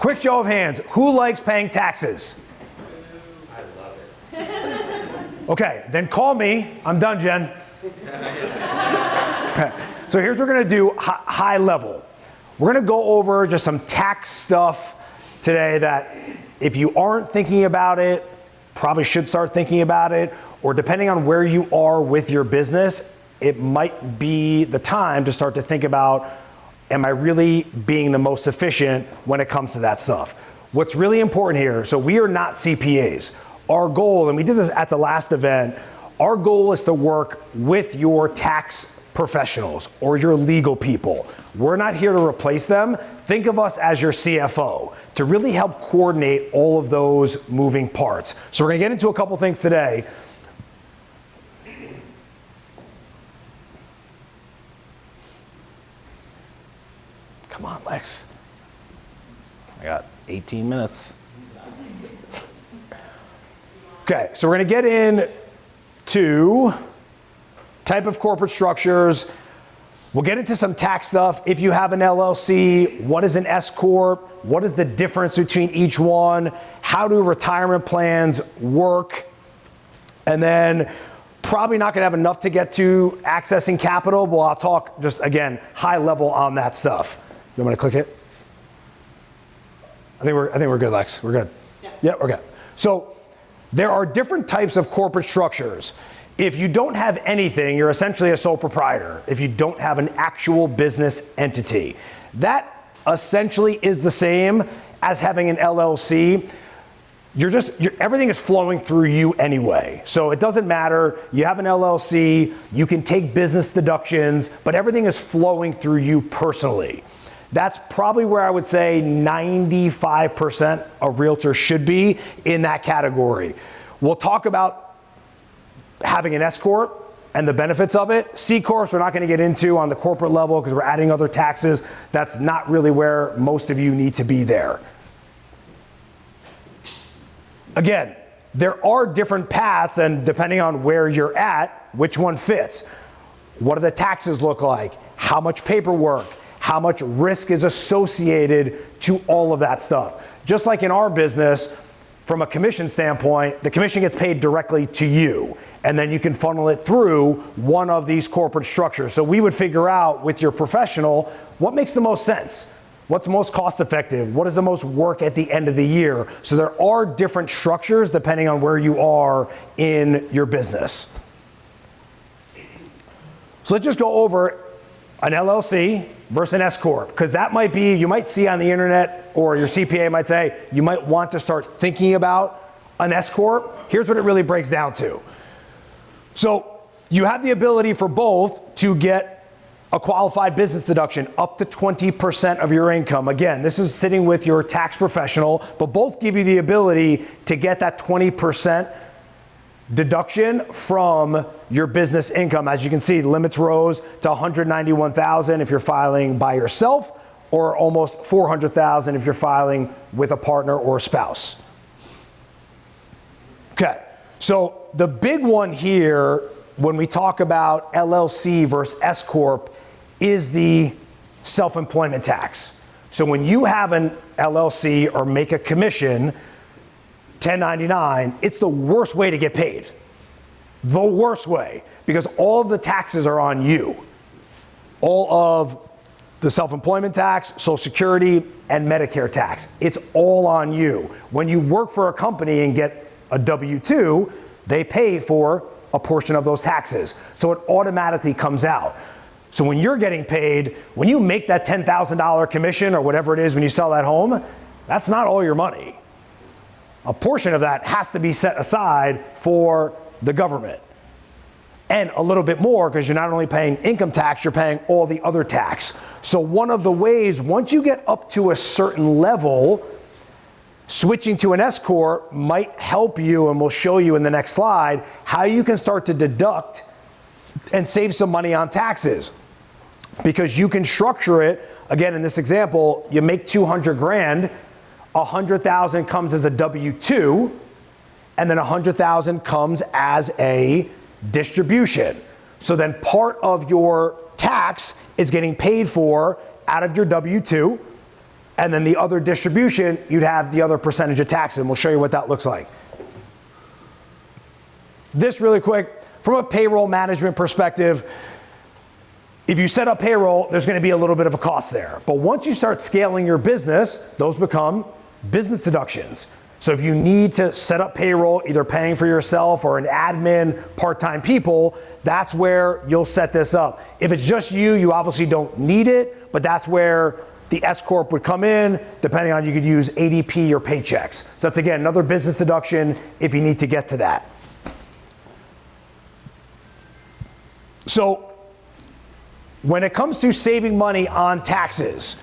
Quick show of hands. Who likes paying taxes? I love it. Okay, then call me. I'm done, Jen. So here's what we're gonna do high level. We're gonna go over just some tax stuff today that if you aren't thinking about it, probably should start thinking about it, or depending on where you are with your business, it might be the time to start to think about, am I really being the most efficient when it comes to that stuff? What's really important here, so we are not CPAs. Our goal, and we did this at the last event, our goal is to work with your tax professionals or your legal people. We're not here to replace them. Think of us as your CFO to really help coordinate all of those moving parts. So we're gonna get into a couple things today. Come on, Lex. I got 18 minutes. Okay, so we're gonna get into type of corporate structures. We'll get into some tax stuff. If you have an LLC, what is an S Corp? What is the difference between each one? How do retirement plans work? And then probably not gonna have enough to get to accessing capital, but I'll talk just, again, high level on that stuff. You want me to click it? I think we're good, Lex. We're good. Yeah, we're good. So there are different types of corporate structures. If you don't have anything, you're essentially a sole proprietor. If you don't have an actual business entity, that essentially is the same as having an LLC. Everything is flowing through you anyway. So it doesn't matter. You have an LLC, you can take business deductions, but everything is flowing through you personally. That's probably where I would say 95% of realtors should be in that category. We'll talk about having an S Corp and the benefits of it. C Corps we're not going to get into on the corporate level because we're adding other taxes. That's not really where most of you need to be there. Again, there are different paths, and depending on where you're at, which one fits. What do the taxes look like? How much paperwork? How much risk is associated to all of that stuff? Just like in our business, from a commission standpoint, the commission gets paid directly to you, and then you can funnel it through one of these corporate structures. So we would figure out with your professional what makes the most sense, what's most cost effective, what is the most work at the end of the year. So there are different structures depending on where you are in your business. So let's just go over an LLC versus an S Corp, because that might be, you might see on the internet, or your CPA might say, you might want to start thinking about an S Corp. Here's what it really breaks down to. So you have the ability for both to get a qualified business deduction up to 20% of your income. Again, this is sitting with your tax professional, but both give you the ability to get that 20% deduction from your business income. As you can see, the limits rose to $191,000 if you're filing by yourself, or almost $400,000 if you're filing with a partner or a spouse. Okay, so the big one here when we talk about LLC versus S Corp is the self-employment tax. So when you have an LLC or make a commission, 1099, it's the worst way to get paid. The worst way, because all of the taxes are on you. All of the self-employment tax, Social Security, and Medicare tax. It's all on you. When you work for a company and get a W-2, they pay for a portion of those taxes. So it automatically comes out. So when you're getting paid, when you make that $10,000 commission or whatever it is when you sell that home, that's not all your money. A portion of that has to be set aside for the government. And a little bit more, because you're not only paying income tax, you're paying all the other tax. So one of the ways, once you get up to a certain level, switching to an S Corp might help you, and we'll show you in the next slide, how you can start to deduct and save some money on taxes. Because you can structure it, again, in this example, you make 200 grand, 100,000 comes as a W-2, and then 100,000 comes as a distribution. So then part of your tax is getting paid for out of your W-2, And then the other distribution, you'd have the other percentage of taxes, and we'll show you what that looks like. This really quick, from a payroll management perspective, if you set up payroll, there's going to be a little bit of a cost there. But once you start scaling your business, those become business deductions. So if you need to set up payroll, either paying for yourself or an admin, part-time people, that's where you'll set this up. If it's just you, you obviously don't need it, but that's where the S Corp would come in, depending on, you could use ADP or paychecks. So that's, again, another business deduction if you need to get to that. So when it comes to saving money on taxes,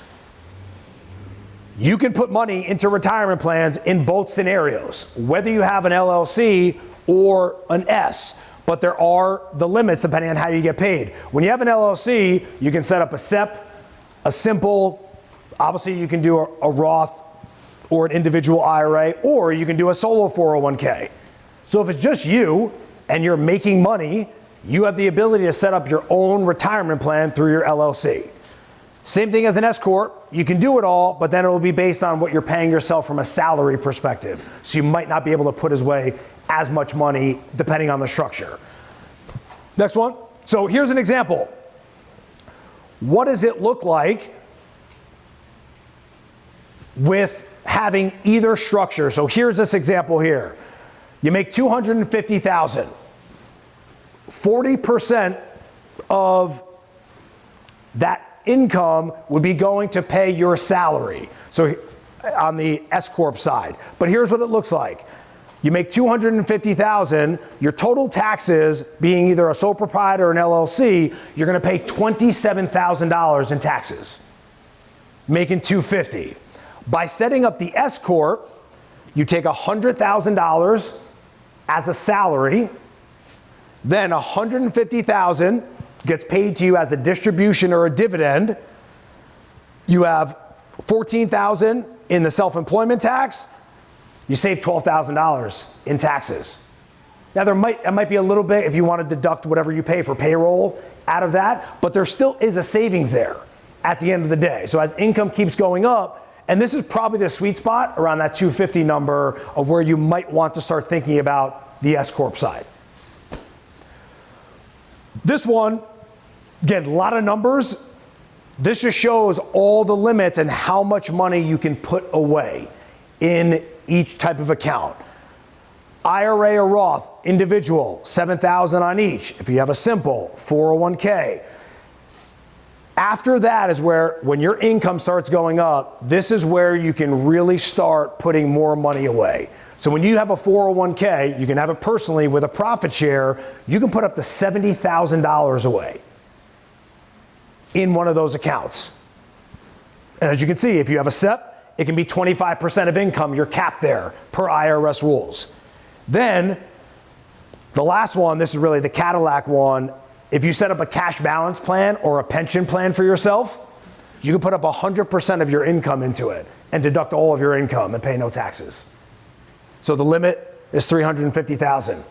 you can put money into retirement plans in both scenarios, whether you have an LLC or an S. But there are the limits depending on how you get paid. When you have an LLC, you can set up a SEP, a simple, obviously you can do a Roth or an individual IRA, or you can do a solo 401k. So if it's just you and you're making money, you have the ability to set up your own retirement plan through your LLC. Same thing as an S Corp. You can do it all, but then it will be based on what you're paying yourself from a salary perspective. So you might not be able to put away as much money depending on the structure. Next one. So here's an example. What does it look like with having either structure? So here's this example here. You make $250,000. 40% of that income would be going to pay your salary. So on the S Corp side. But here's what it looks like. You make $250,000, your total taxes, being either a sole proprietor or an LLC, you're going to pay $27,000 in taxes, making $250,000. By setting up the S Corp, you take $100,000 as a salary, then $150,000 gets paid to you as a distribution or a dividend. You have $14,000 in the self-employment tax. You save $12,000 in taxes. Now it might be a little bit if you want to deduct whatever you pay for payroll out of that, but there still is a savings there at the end of the day. So as income keeps going up, and this is probably the sweet spot around that 250 number of where you might want to start thinking about the S Corp side. This one, again, a lot of numbers. This just shows all the limits and how much money you can put away in each type of account. IRA or Roth, individual, $7,000 on each. If you have a simple 401k. After that is where, when your income starts going up, this is where you can really start putting more money away. So when you have a 401k, you can have it personally with a profit share, you can put up to $70,000 away in one of those accounts. And as you can see, if you have a SEP, it can be 25% of income, you're capped there per IRS rules. Then the last one, this is really the Cadillac one. If you set up a cash balance plan or a pension plan for yourself, you can put up 100% of your income into it and deduct all of your income and pay no taxes. So the limit is $350,000.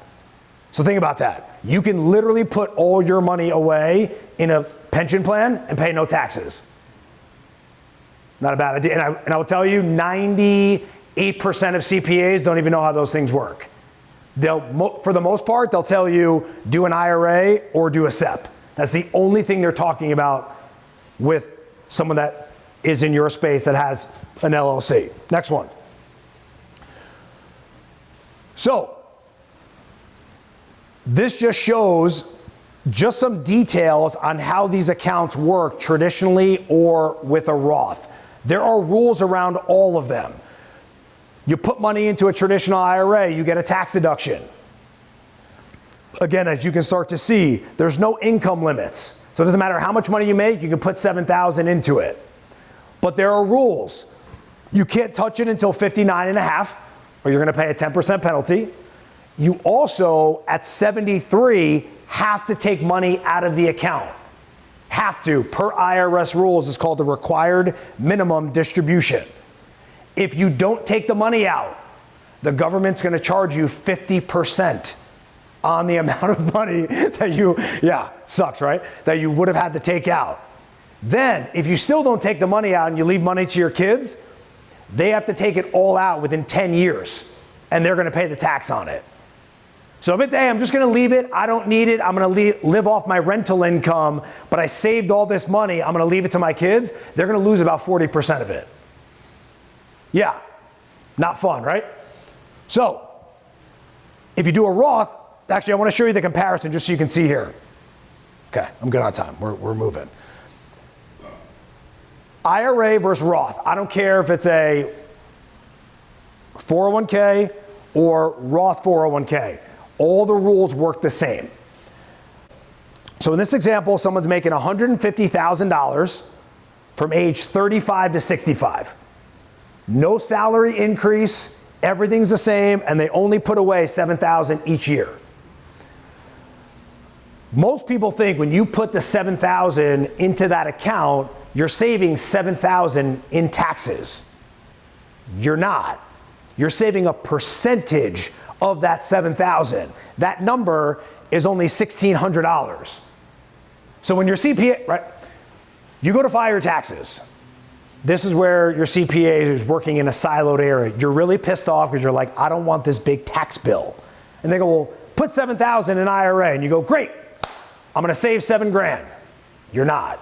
So think about that. You can literally put all your money away in a pension plan and pay no taxes. Not a bad idea. And I will tell you, 98% of CPAs don't even know how those things work. For the most part, they'll tell you do an IRA or do a SEP. That's the only thing they're talking about with someone that is in your space that has an LLC. Next one. So this just shows just some details on how these accounts work traditionally or with a Roth. There are rules around all of them. You put money into a traditional IRA, you get a tax deduction. Again, as you can start to see, there's no income limits. So it doesn't matter how much money you make, you can put $7,000 into it. But there are rules. You can't touch it until 59 and a half, or you're going to pay a 10% penalty. You also, at 73, have to take money out of the account. Have to, per IRS rules, it's called the required minimum distribution. If you don't take the money out, the government's going to charge you 50% on the amount of money that you, sucks, right? That you would have had to take out. Then, if you still don't take the money out and you leave money to your kids, they have to take it all out within 10 years, and they're going to pay the tax on it. So if it's, hey, I'm just going to leave it, I don't need it, I'm going to live off my rental income, but I saved all this money, I'm going to leave it to my kids, they're going to lose about 40% of it. Yeah, not fun, right? So, if you do a Roth, actually I want to show you the comparison just so you can see here. Okay, I'm good on time, we're moving. IRA versus Roth. I don't care if it's a 401k or Roth 401k. All the rules work the same. So in this example, someone's making $150,000 from age 35 to 65. No salary increase, everything's the same, and they only put away $7,000 each year. Most people think when you put the $7,000 into that account, you're saving $7,000 in taxes. You're not. You're saving a percentage of that $7,000. That number is only $1,600. So when your CPA, right, you go to file your taxes. This is where your CPA is working in a siloed area. You're really pissed off because you're like, I don't want this big tax bill. And they go, well, put $7,000 in IRA. And you go, great, I'm going to save $7,000. You're not.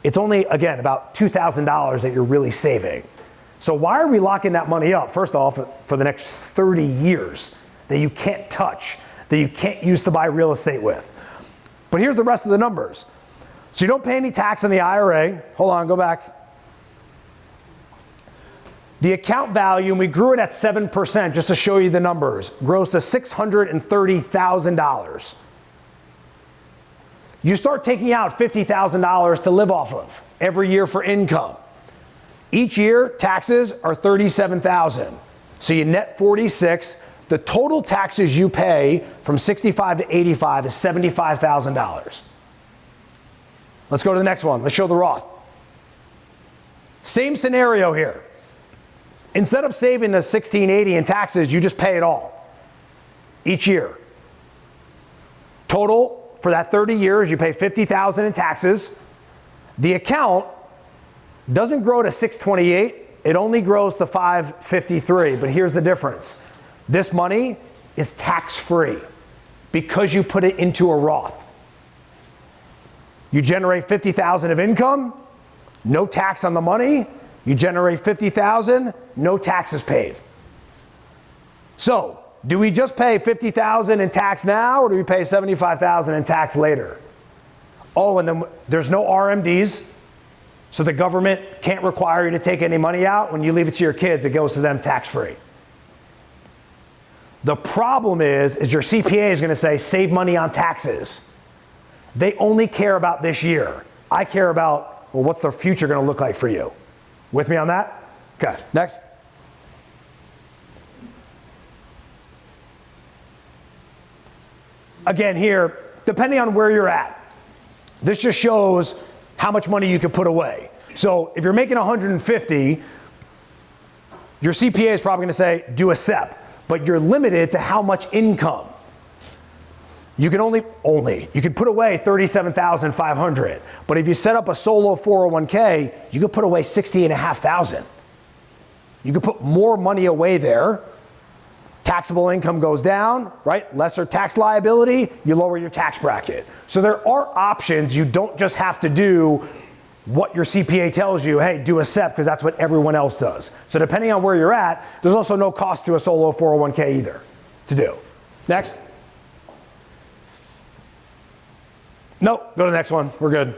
It's only, again, about $2,000 that you're really saving. So why are we locking that money up? First off, for the next 30 years that you can't touch, that you can't use to buy real estate with. But here's the rest of the numbers. So you don't pay any tax on the IRA. Hold on, go back. The account value, and we grew it at 7% just to show you the numbers, grows to $630,000. You start taking out $50,000 to live off of every year for income. Each year, taxes are $37,000. So you net 46. The total taxes you pay from 65 to 85 is $75,000. Let's go to the next one. Let's show the Roth. Same scenario here. Instead of saving the $1,680 in taxes, you just pay it all each year. Total for that 30 years, you pay $50,000 in taxes. The account doesn't grow to 628, it only grows to 553, but here's the difference. This money is tax-free because you put it into a Roth. You generate $50,000 of income, no tax on the money. You generate $50,000, no taxes paid. So, do we just pay $50,000 in tax now, or do we pay $75,000 in tax later? Oh, and then there's no RMDs. So the government can't require you to take any money out. When you leave it to your kids, it goes to them tax-free. The problem is your CPA is going to say, save money on taxes. They only care about this year. I care about, well, what's the future going to look like for you? With me on that? Okay, next. Again here, depending on where you're at, this just shows how much money you can put away. So if you're making 150, your CPA is probably going to say, do a SEP, but you're limited to how much income. You can you can put away $37,500, but if you set up a solo 401k, you can put away $60,500. You can put more money away there. Taxable income goes down, right? Lesser tax liability, you lower your tax bracket. So there are options. You don't just have to do what your CPA tells you, hey, do a SEP, because that's what everyone else does. So depending on where you're at, there's also no cost to a solo 401k either to do. Next. Nope, go to the next one. We're good.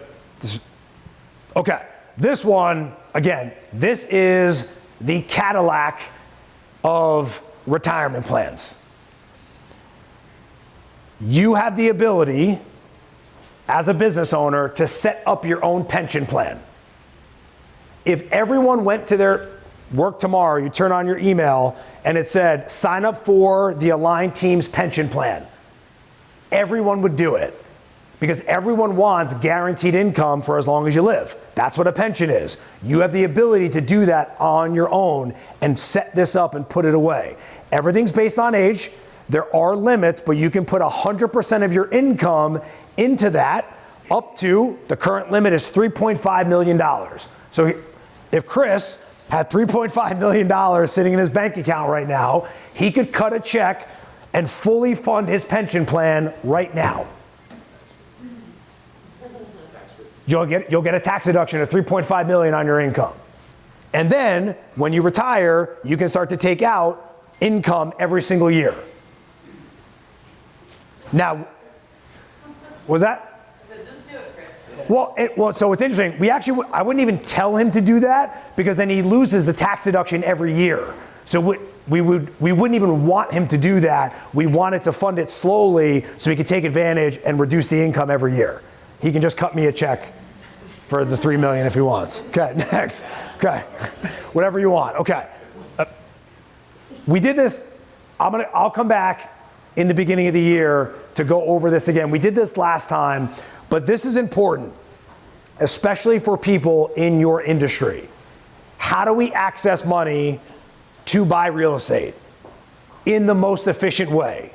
Okay, this one, again, this is the Cadillac of retirement plans. You have the ability as a business owner to set up your own pension plan. If everyone went to their work tomorrow, you turn on your email and it said, sign up for the Aligned Team's pension plan, everyone would do it because everyone wants guaranteed income for as long as you live. That's what a pension is. You have the ability to do that on your own and set this up and put it away. Everything's based on age. There are limits, but you can put 100% of your income into that, up to, the current limit is $3.5 million. So if Chris had $3.5 million sitting in his bank account right now, he could cut a check and fully fund his pension plan right now. You'll get a tax deduction of $3.5 million on your income. And then when you retire, you can start to take out income every single year. Now, was that? I said, just do it, Chris. Well, so it's interesting. I wouldn't even tell him to do that because then he loses the tax deduction every year. So we wouldn't even want him to do that. We wanted to fund it slowly so he could take advantage and reduce the income every year. He can just cut me a check for the $3 million if he wants. Okay, next. Okay, whatever you want. Okay, we did this. I'll come back in the beginning of the year to go over this again. We did this last time, but this is important, especially for people in your industry. How do we access money to buy real estate in the most efficient way?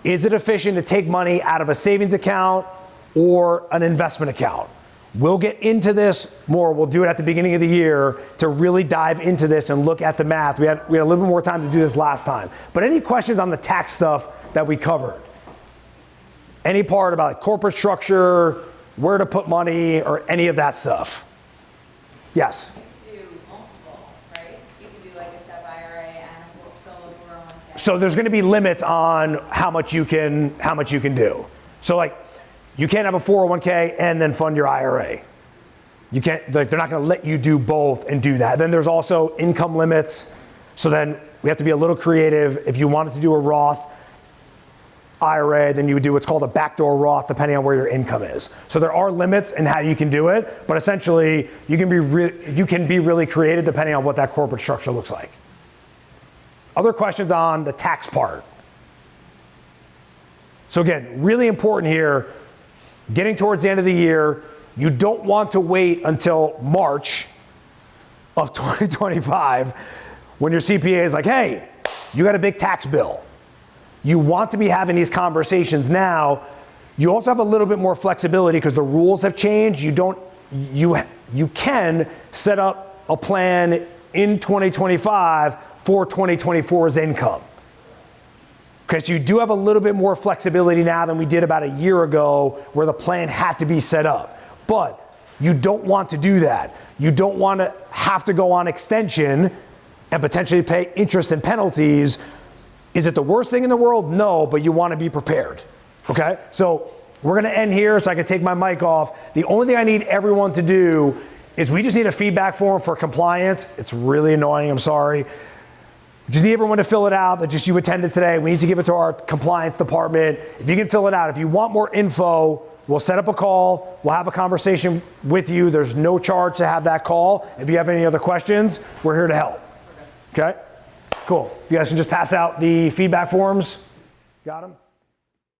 Is it efficient to take money out of a savings account or an investment account? We'll get into this more. We'll do it at the beginning of the year to really dive into this and look at the math. We had a little bit more time to do this last time. But any questions on the tax stuff that we covered? Any part about corporate structure, where to put money, or any of that stuff? Yes? You can do multiple, right? You can do like a SEP IRA and a solo 401k. So there's going to be limits on how much you can do. So like, you can't have a 401k and then fund your IRA. You can't, like, they're not going to let you do both and do that. Then there's also income limits. So then we have to be a little creative. If you wanted to do a Roth IRA, then you would do what's called a backdoor Roth, depending on where your income is. So there are limits in how you can do it, but essentially you can be really creative depending on what that corporate structure looks like. Other questions on the tax part? So again, really important here. Getting towards the end of the year, you don't want to wait until March of 2025 when your CPA is like, hey, you got a big tax bill. You want to be having these conversations now. You also have a little bit more flexibility because the rules have changed. You can set up a plan in 2025 for 2024's income. Because you do have a little bit more flexibility now than we did about a year ago where the plan had to be set up. But you don't want to do that. You don't want to have to go on extension and potentially pay interest and penalties. Is it the worst thing in the world? No, but you want to be prepared. Okay? So we're going to end here so I can take my mic off. The only thing I need everyone to do is we just need a feedback form for compliance. It's really annoying. I'm sorry. We just need everyone to fill it out that just you attended today. We need to give it to our compliance department. If you can fill it out, if you want more info, we'll set up a call. We'll have a conversation with you. There's no charge to have that call. If you have any other questions, we're here to help. Okay? Cool. You guys can just pass out the feedback forms. Got them?